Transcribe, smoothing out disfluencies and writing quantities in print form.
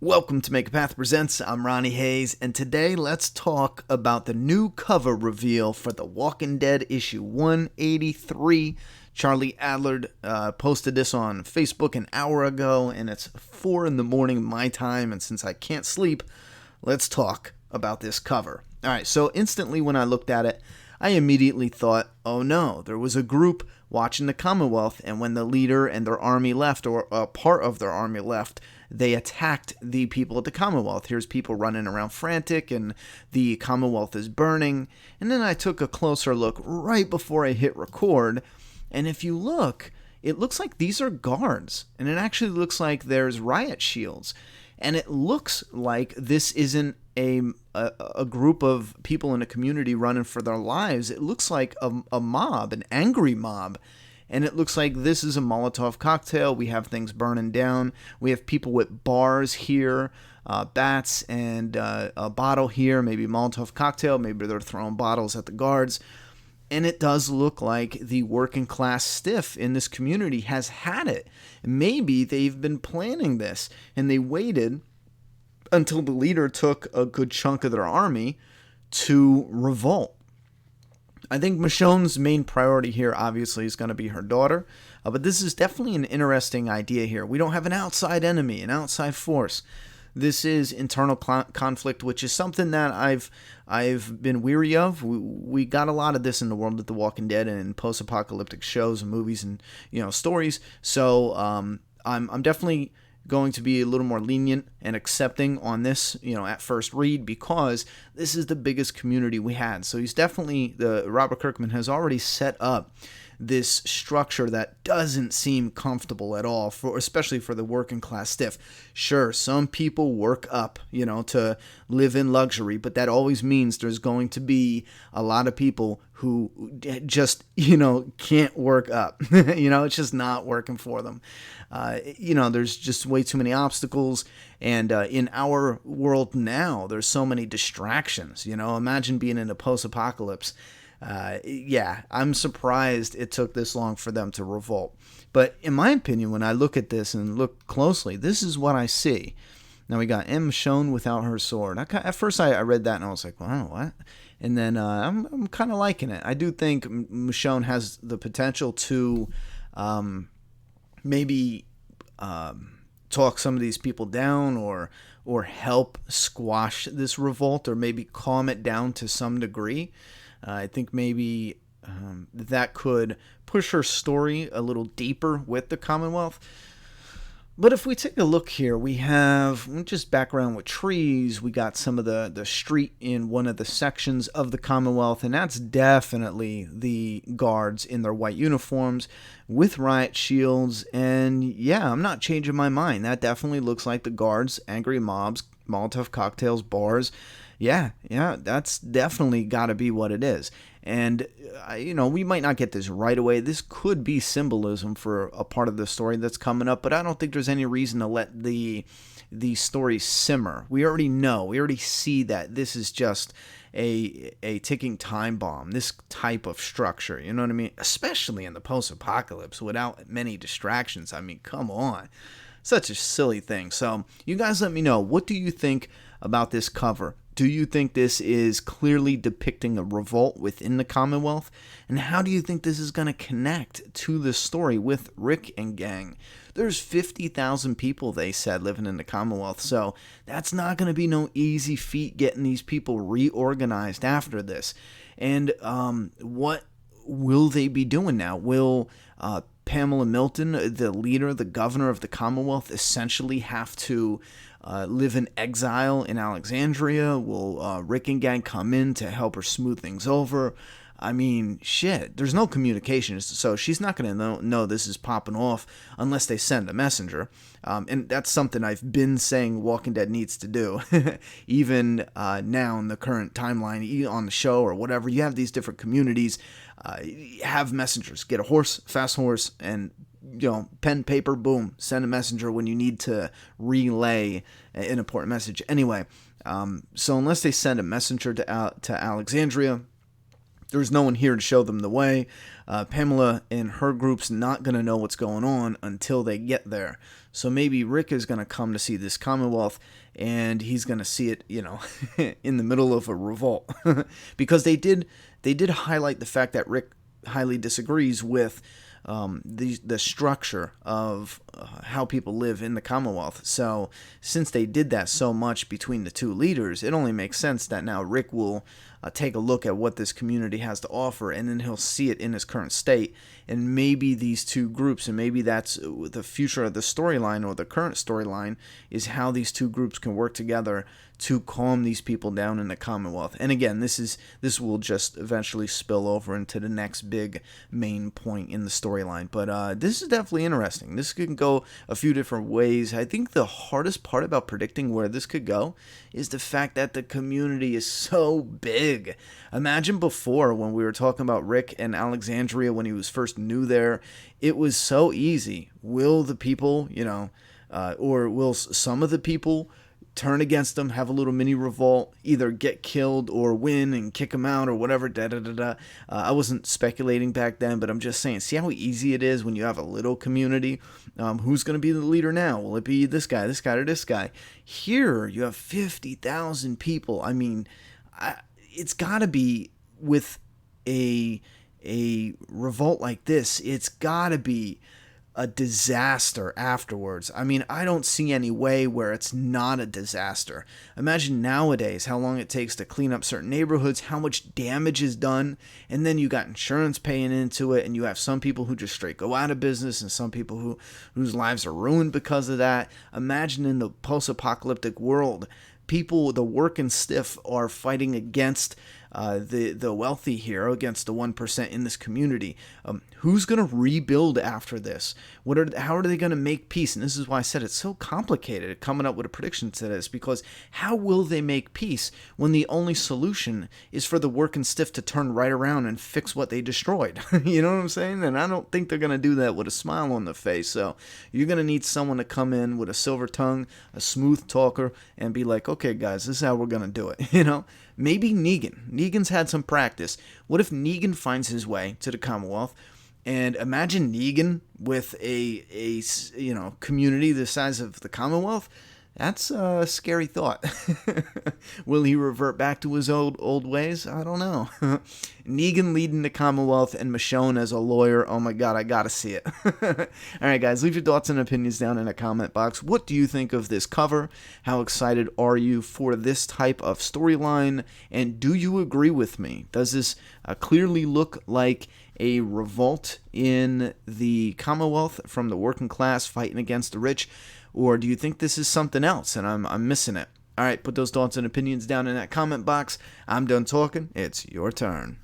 Welcome to Make a Path Presents. I'm Ronnie Hayes, and today let's talk about the new cover reveal for The Walking Dead issue 183. Charlie Adler posted this on Facebook an hour ago, and it's 4 in the morning my time, and since I can't sleep, let's talk about this cover. Alright, so instantly when I looked at it, I immediately thought, oh no, there was a group watching the Commonwealth, and when the leader and their army left, or a part of their army left, they attacked the people at the Commonwealth. Here's people running around frantic, and the Commonwealth is burning. And then I took a closer look right before I hit record, and if you look, it looks like these are guards, and it actually looks like there's riot shields. And it looks like this isn't a group of people in a community running for their lives. It looks like a mob, an angry mob. And it looks like this is a Molotov cocktail. We have things burning down. We have people with bars here, bats, and a bottle here, maybe Molotov cocktail. Maybe they're throwing bottles at the guards. And it does look like the working class stiff in this community has had it. Maybe they've been planning this, and they waited until the leader took a good chunk of their army to revolt. I think Michonne's main priority here, obviously, is going to be her daughter. But this is definitely an interesting idea here. We don't have an outside enemy, an outside force. This is internal conflict, which is something that I've been weary of. We got a lot of this in the world of The Walking Dead and in post-apocalyptic shows and movies and stories. So I'm definitely going to be a little more lenient and accepting on this, at first read, because this is the biggest community we had. So he's definitely, Robert Kirkman has already set up this structure that doesn't seem comfortable at all, especially for the working class stiff. Sure, some people work up, to live in luxury, but that always means there's going to be a lot of people who just, can't work up. It's just not working for them. There's just way too many obstacles. And in our world now, there's so many distractions. Imagine being in a post-apocalypse. I'm surprised it took this long for them to revolt. But in my opinion, when I look at this and look closely, this is what I see. Now we got M. Michonne without her sword. At first I read that and I was like, wow, what? And then I'm kind of liking it. I do think Michonne has the potential to maybe talk some of these people down or help squash this revolt, or maybe calm it down to some degree. I think maybe that could push her story a little deeper with the Commonwealth. But if we take a look here, we have just background with trees. We got some of the street in one of the sections of the Commonwealth, and that's definitely the guards in their white uniforms with riot shields. And yeah, I'm not changing my mind. That definitely looks like the guards, angry mobs, Molotov cocktails, bars. Yeah, that's definitely got to be what it is. And, we might not get this right away. This could be symbolism for a part of the story that's coming up, but I don't think there's any reason to let the story simmer. We already see that this is just a ticking time bomb, this type of structure, you know what I mean? Especially in the post-apocalypse without many distractions. I mean, come on. Such a silly thing. So you guys let me know, what do you think about this cover? Do you think this is clearly depicting a revolt within the Commonwealth? And how do you think this is going to connect to the story with Rick and gang? There's 50,000 people, they said, living in the Commonwealth, so that's not going to be no easy feat getting these people reorganized after this. And what will they be doing now? Will Pamela Milton, the leader, the governor of the Commonwealth, essentially have to live in exile in Alexandria? Will Rick and gang come in to help her smooth things over? I mean, shit, there's no communication, so she's not going to know this is popping off unless they send a messenger. And that's something I've been saying Walking Dead needs to do. Even now in the current timeline, on the show or whatever, you have these different communities, have messengers. Get a horse, fast horse, and pen, paper, boom, send a messenger when you need to relay an important message. Anyway, so unless they send a messenger to Alexandria, There's no one here to show them the way. Pamela and her group's not going to know what's going on until they get there. So maybe Rick is going to come to see this Commonwealth, and he's going to see it, in the middle of a revolt. Because they did highlight the fact that Rick highly disagrees with the structure of how people live in the Commonwealth. So since they did that so much between the two leaders, it only makes sense that now Rick will take a look at what this community has to offer, and then he'll see it in its current state. And maybe these two groups, and maybe that's the future of the storyline, or the current storyline, is how these two groups can work together to calm these people down in the Commonwealth. And again, this will just eventually spill over into the next big main point in the storyline. But this is definitely interesting. This could go a few different ways. I think the hardest part about predicting where this could go is the fact that the community is so big. Imagine before, when we were talking about Rick and Alexandria when he was first new there, it was so easy. Will the people, or will some of the people turn against them, have a little mini revolt, either get killed or win and kick them out or whatever, I wasn't speculating back then, but I'm just saying, see how easy it is when you have a little community? Who's going to be the leader now? Will it be this guy, or this guy? Here, you have 50,000 people. I mean, it's got to be, with a revolt like this, it's got to be a disaster afterwards. I mean, I don't see any way where it's not a disaster. Imagine nowadays how long it takes to clean up certain neighborhoods, how much damage is done, and then you got insurance paying into it, and you have some people who just straight go out of business, and some people whose lives are ruined because of that. Imagine in the post-apocalyptic world, people, the working stiff, are fighting against the wealthy here, against the 1% in this community. Who's going to rebuild after this? How are they going to make peace? And this is why I said it's so complicated coming up with a prediction to this, because how will they make peace when the only solution is for the working stiff to turn right around and fix what they destroyed? You know what I'm saying? And I don't think they're going to do that with a smile on their face. So you're going to need someone to come in with a silver tongue, a smooth talker, and be like, okay, guys, this is how we're going to do it. Maybe Negan. Negan's had some practice. What if Negan finds his way to the Commonwealth? And imagine Negan with a community the size of the Commonwealth. That's a scary thought. Will he revert back to his old ways? I don't know. Negan leading the Commonwealth and Michonne as a lawyer. Oh my God, I gotta see it. All right, guys, leave your thoughts and opinions down in the comment box. What do you think of this cover? How excited are you for this type of storyline? And do you agree with me? Does this clearly look like a revolt in the Commonwealth from the working class fighting against the rich? Or do you think this is something else and I'm missing it? All right, put those thoughts and opinions down in that comment box. I'm done talking. It's your turn.